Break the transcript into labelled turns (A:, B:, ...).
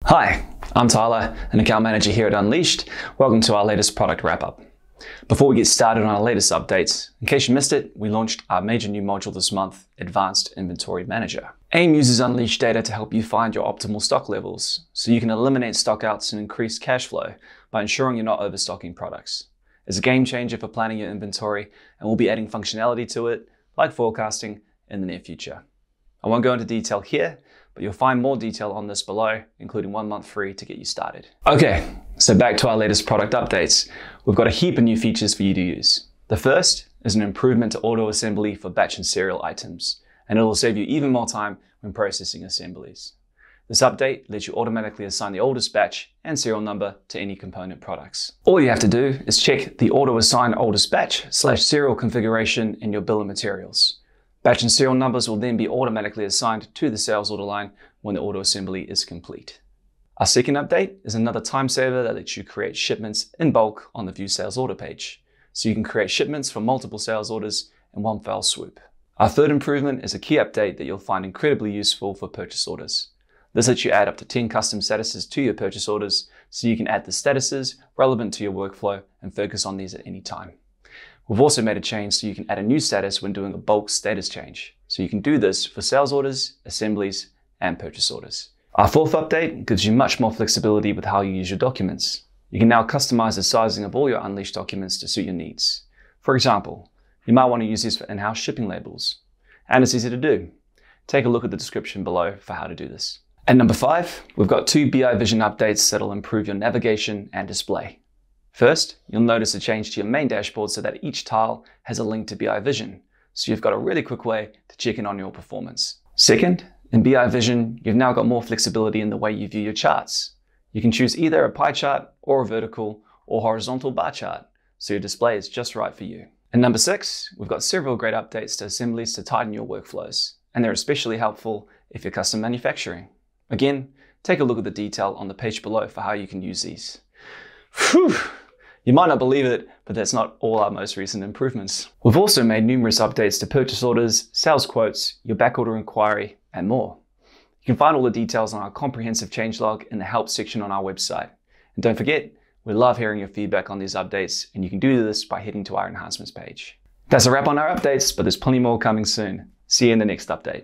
A: Hi, I'm Tyler, an account manager here at Unleashed. Welcome to our latest product wrap-up. Before we get started on our latest updates, in case you missed it, we launched our major new module this month, Advanced Inventory Manager. AIM uses Unleashed data to help you find your optimal stock levels, so you can eliminate stockouts and increase cash flow by ensuring you're not overstocking products. It's a game changer for planning your inventory, and we'll be adding functionality to it, like forecasting, in the near future. I won't go into detail here, but you'll find more detail on this below, including 1 month free to get you started. Okay, so back to our latest product updates. We've got a heap of new features for you to use. The first is an improvement to auto assembly for batch and serial items, and it'll save you even more time when processing assemblies. This update lets you automatically assign the oldest batch and serial number to any component products. All you have to do is check the auto assign oldest batch/serial configuration in your bill of materials. Batch and serial numbers will then be automatically assigned to the sales order line when the auto assembly is complete. Our second update is another time saver that lets you create shipments in bulk on the View Sales Order page, so you can create shipments for multiple sales orders in one fell swoop. Our third improvement is a key update that you'll find incredibly useful for purchase orders. This lets you add up to 10 custom statuses to your purchase orders, so you can add the statuses relevant to your workflow and focus on these at any time. We've also made a change so you can add a new status when doing a bulk status change. So you can do this for sales orders, assemblies, and purchase orders. Our fourth update gives you much more flexibility with how you use your documents. You can now customize the sizing of all your Unleashed documents to suit your needs. For example, you might want to use these for in-house shipping labels. And it's easy to do. Take a look at the description below for how to do this. And number 5, we've got 2 BI Vision updates that'll improve your navigation and display. First, you'll notice a change to your main dashboard so that each tile has a link to BI Vision, so you've got a really quick way to check in on your performance. Second, in BI Vision, you've now got more flexibility in the way you view your charts. You can choose either a pie chart or a vertical or horizontal bar chart, so your display is just right for you. And number 6, we've got several great updates to Assemblies to tighten your workflows, and they're especially helpful if you're custom manufacturing. Again, take a look at the detail on the page below for how you can use these. Whew! You might not believe it, but that's not all our most recent improvements. We've also made numerous updates to purchase orders, sales quotes, your backorder inquiry, and more. You can find all the details on our comprehensive changelog in the help section on our website. And don't forget, we love hearing your feedback on these updates, and you can do this by heading to our enhancements page. That's a wrap on our updates, but there's plenty more coming soon. See you in the next update.